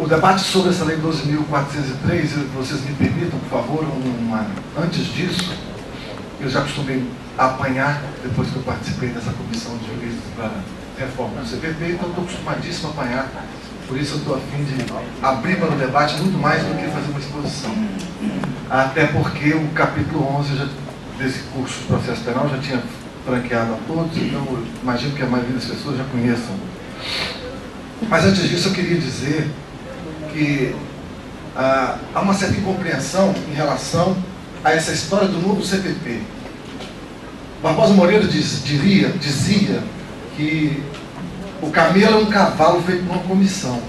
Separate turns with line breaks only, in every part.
O debate sobre essa lei 12.403, vocês me permitam, por favor, antes disso, eu já costumei apanhar, depois que eu participei dessa comissão de juízes para reforma do CPP, então estou acostumadíssimo a apanhar, por isso eu estou a fim de abrir para o debate muito mais do que fazer uma exposição. Até porque o capítulo 11 desse curso de processo penal já tinha franqueado a todos, então eu imagino que a maioria das pessoas já conheçam. Mas antes disso eu queria dizer que há uma certa incompreensão em relação a essa história do novo CPP. Barbosa Moreira dizia que o camelo é um cavalo feito por uma comissão.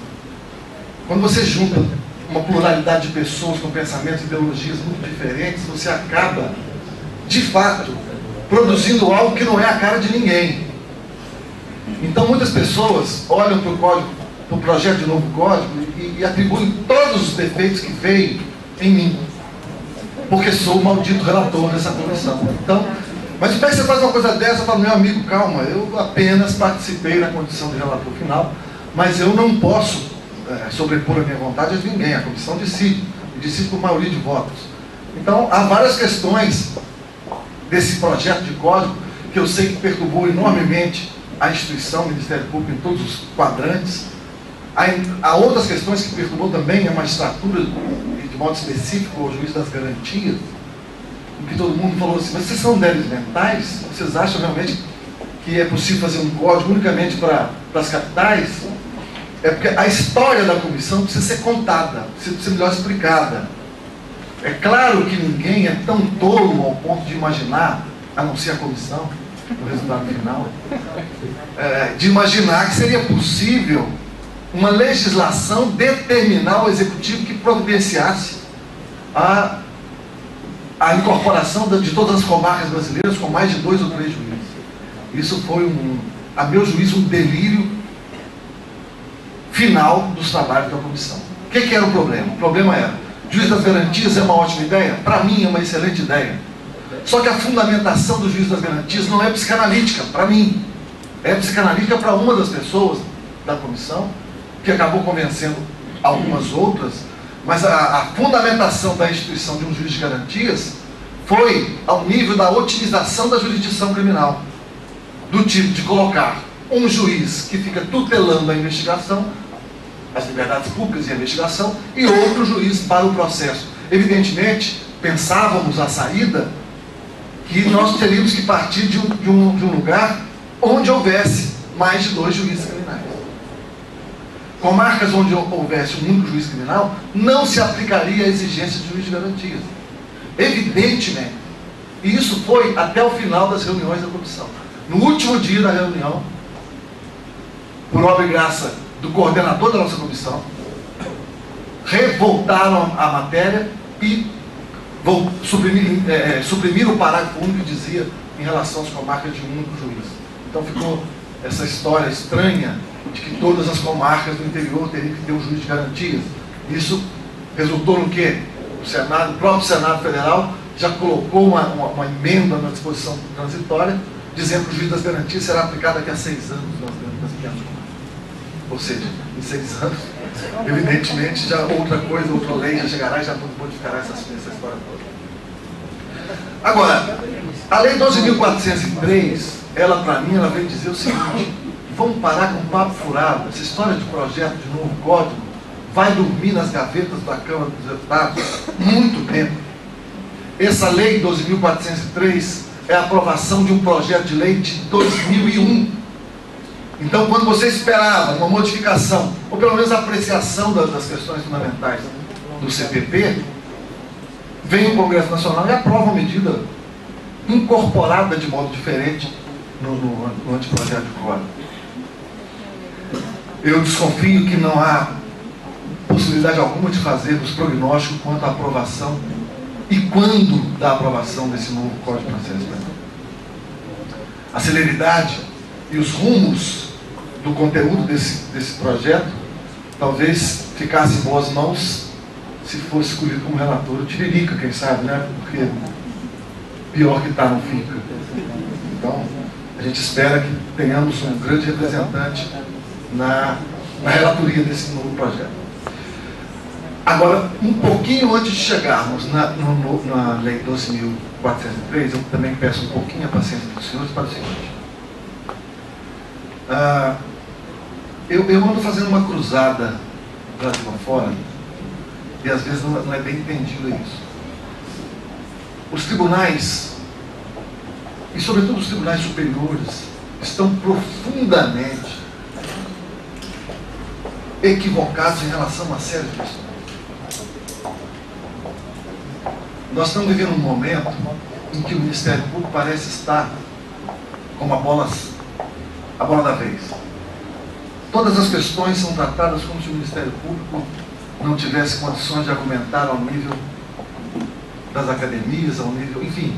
Quando você junta uma pluralidade de pessoas com pensamentos e ideologias muito diferentes, você acaba, de fato, produzindo algo que não é a cara de ninguém. Então muitas pessoas olham para o código, para o projeto de novo código e atribuem todos os defeitos que veio em mim, porque sou o maldito relator dessa comissão. Então, mas depois que você faz uma coisa dessa, eu falo, meu amigo, calma, eu apenas participei na condição de relator final, mas eu não posso sobrepor a minha vontade de ninguém. A comissão decide por maioria de votos. Então, há várias questões desse projeto de código que eu sei que perturbou enormemente a instituição, o Ministério Público em todos os quadrantes. Há outras questões que perturbou também a magistratura, de modo específico, o juiz das garantias, em que todo mundo falou assim, mas vocês são débeis mentais? Vocês acham realmente que é possível fazer um código unicamente para as capitais? É porque a história da comissão precisa ser contada, precisa ser melhor explicada. É claro que ninguém é tão tolo ao ponto de imaginar, a não ser a comissão, o resultado final, de imaginar que seria possível uma legislação determinar ao executivo que providenciasse a incorporação de todas as comarcas brasileiras com mais de 2 ou 3 juízes. Isso foi, a meu juízo, um delírio final dos trabalhos da comissão. O que era o problema? O problema era, juiz das garantias é uma ótima ideia? Para mim é uma excelente ideia. Só que a fundamentação do juiz das garantias não é psicanalítica, para mim. É psicanalítica para uma das pessoas da comissão, que acabou convencendo algumas outras, mas a fundamentação da instituição de um juiz de garantias foi ao nível da otimização da jurisdição criminal, do tipo de colocar um juiz que fica tutelando a investigação, as liberdades públicas e a investigação, e outro juiz para o processo. Evidentemente, pensávamos a saída que nós teríamos que partir de um lugar onde houvesse mais de 2 juízes criminais. Comarcas onde houvesse um único juiz criminal, não se aplicaria a exigência de juiz de garantias. Evidentemente. E isso foi até o final das reuniões da comissão. No último dia da reunião, por obra e graça do coordenador da nossa comissão, revoltaram a matéria e suprimiram o parágrafo único que dizia em relação às comarcas de um único juiz. Então ficou essa história estranha de que todas as comarcas do interior teriam que ter um juiz de garantias. Isso resultou no quê? O próprio Senado Federal já colocou uma emenda na disposição transitória, dizendo que o juiz das garantias será aplicado daqui a 6 anos nas pequenas comarcas. Ou seja, em 6 anos, evidentemente, já outra coisa, outra lei já chegará e já modificará essa história toda. Agora, a lei 12.403, ela, para mim, ela vem dizer o seguinte: vamos parar com um papo furado. Essa história de projeto de novo código vai dormir nas gavetas da Câmara dos Deputados muito tempo. Essa lei 12.403 é a aprovação de um projeto de lei de 2001. Então, quando você esperava uma modificação, ou pelo menos a apreciação das questões fundamentais do CPP, vem o Congresso Nacional e aprova uma medida incorporada de modo diferente no anteprojeto de código. Eu desconfio que não há possibilidade alguma de fazermos prognóstico quanto à aprovação e quando da aprovação desse novo Código de Processo Penal. A celeridade e os rumos do conteúdo desse projeto talvez ficasse em boas mãos se fosse escolhido como relator o Tiririca, quem sabe, né? Porque pior que está não fica. Então, a gente espera que tenhamos um grande representante na relatoria desse novo projeto. Agora, um pouquinho antes de chegarmos na Lei 12.403, eu também peço um pouquinho a paciência dos senhores para o seguinte. Eu ando fazendo uma cruzada Brasil afora, e às vezes não é bem entendido isso. Os tribunais, e sobretudo os tribunais superiores, estão profundamente equivocados em relação a uma série de questões. Nós estamos vivendo um momento em que o Ministério Público parece estar como a bola da vez. Todas as questões são tratadas como se o Ministério Público não tivesse condições de argumentar ao nível das academias, ao nível, enfim,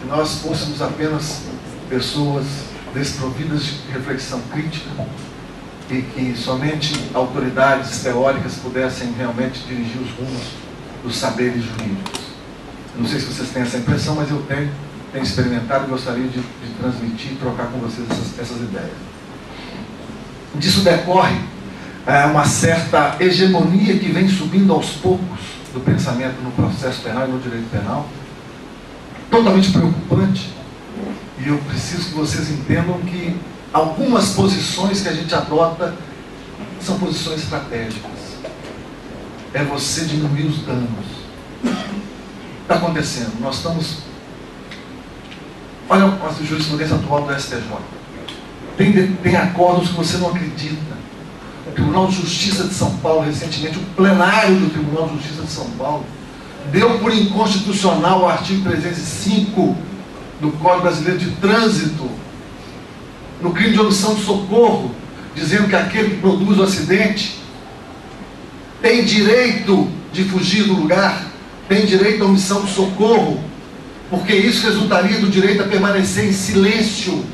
que nós fôssemos apenas pessoas desprovidas de reflexão crítica e que somente autoridades teóricas pudessem realmente dirigir os rumos dos saberes jurídicos. Não sei se vocês têm essa impressão, mas eu tenho experimentado e gostaria de transmitir e trocar com vocês essas ideias. Disso decorre uma certa hegemonia que vem subindo aos poucos do pensamento no processo penal e no direito penal, totalmente preocupante. E eu preciso que vocês entendam que algumas posições que a gente adota são posições estratégicas. É você diminuir os danos. Está acontecendo. Nós estamos... Olha a jurisprudência atual do STJ. Tem acordos que você não acredita. O Tribunal de Justiça de São Paulo, recentemente, o plenário do Tribunal de Justiça de São Paulo, deu por inconstitucional o artigo 305 do Código Brasileiro de Trânsito, no crime de omissão de socorro, dizendo que aquele que produz o acidente tem direito de fugir do lugar, tem direito à omissão de socorro, porque isso resultaria do direito a permanecer em silêncio.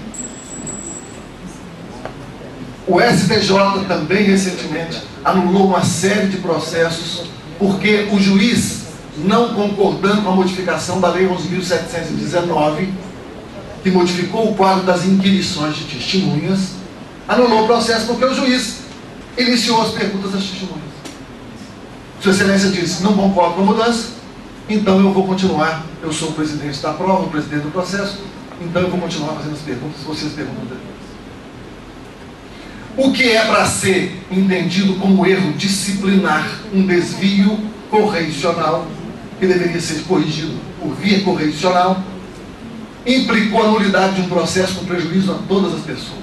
O STJ também recentemente anulou uma série de processos porque o juiz, não concordando com a modificação da Lei 11.719, que modificou o quadro das inquirições de testemunhas, anulou o processo porque o juiz iniciou as perguntas das testemunhas. Sua Excelência disse: não concordo com a mudança, então eu vou continuar, eu sou o presidente da prova, o presidente do processo, então eu vou continuar fazendo as perguntas, vocês perguntam depois. O que é para ser entendido como erro disciplinar, um desvio correicional, que deveria ser corrigido por via correicional, implicou a nulidade de um processo com prejuízo a todas as pessoas.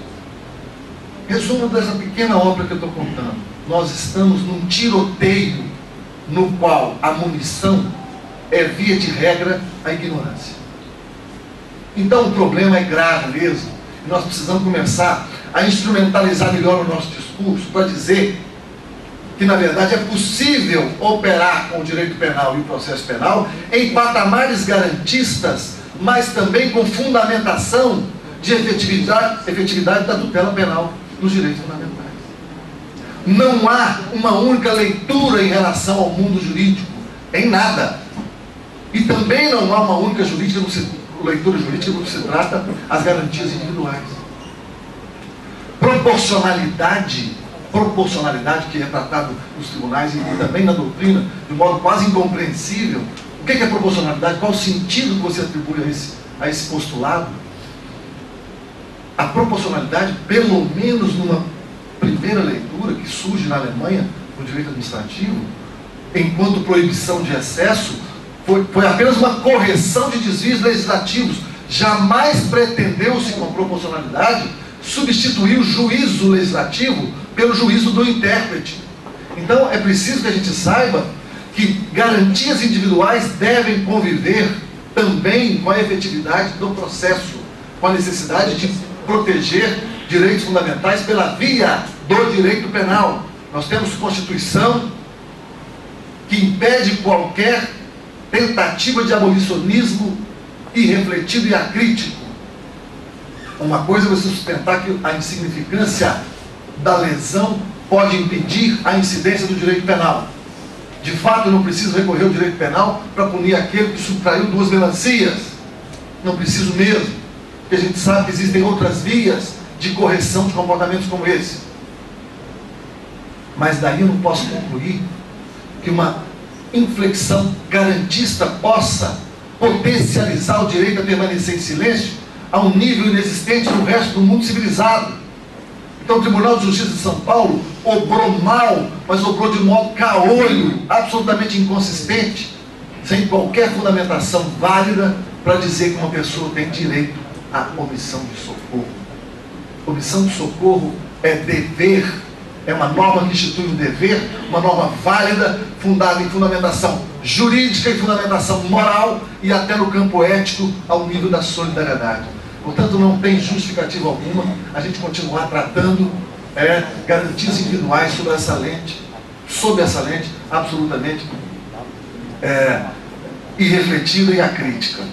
Resumo dessa pequena obra que eu estou contando. Nós estamos num tiroteio no qual a munição é, via de regra, a ignorância. Então o problema é grave mesmo. E nós precisamos começar a instrumentalizar melhor o nosso discurso para dizer que, na verdade, é possível operar com o direito penal e o processo penal em patamares garantistas, mas também com fundamentação de efetividade da tutela penal nos direitos fundamentais. Não há uma única leitura em relação ao mundo jurídico, em nada. E também não há uma única leitura jurídica no que se trata as garantias individuais. Proporcionalidade que é tratado nos tribunais e também na doutrina, de modo quase incompreensível. O que é proporcionalidade? Qual o sentido que você atribui a esse postulado? A proporcionalidade, pelo menos numa primeira leitura que surge na Alemanha, no direito administrativo, enquanto proibição de excesso, foi apenas uma correção de desvios legislativos. Jamais pretendeu-se, com a proporcionalidade, substituir o juízo legislativo pelo juízo do intérprete. Então é preciso que a gente saiba que garantias individuais devem conviver também com a efetividade do processo, com a necessidade de proteger direitos fundamentais pela via do direito penal. Nós temos Constituição que impede qualquer tentativa de abolicionismo irrefletido e acrítico. Uma coisa é você sustentar que a insignificância da lesão pode impedir a incidência do direito penal. De fato, eu não preciso recorrer ao direito penal para punir aquele que subtraiu 2 melancias. Não preciso mesmo, porque a gente sabe que existem outras vias de correção de comportamentos como esse. Mas daí eu não posso concluir que uma inflexão garantista possa potencializar o direito a permanecer em silêncio a um nível inexistente no resto do mundo civilizado. Então o Tribunal de Justiça de São Paulo obrou mal, mas obrou de modo caolho, absolutamente inconsistente, sem qualquer fundamentação válida para dizer que uma pessoa tem direito à omissão de socorro. Omissão de socorro é dever, é uma norma que institui um dever, uma norma válida, fundada em fundamentação jurídica e fundamentação moral e até no campo ético ao nível da solidariedade. Portanto, não tem justificativa alguma a gente continuar tratando garantias individuais sobre essa lente, absolutamente irrefletida e acrítica.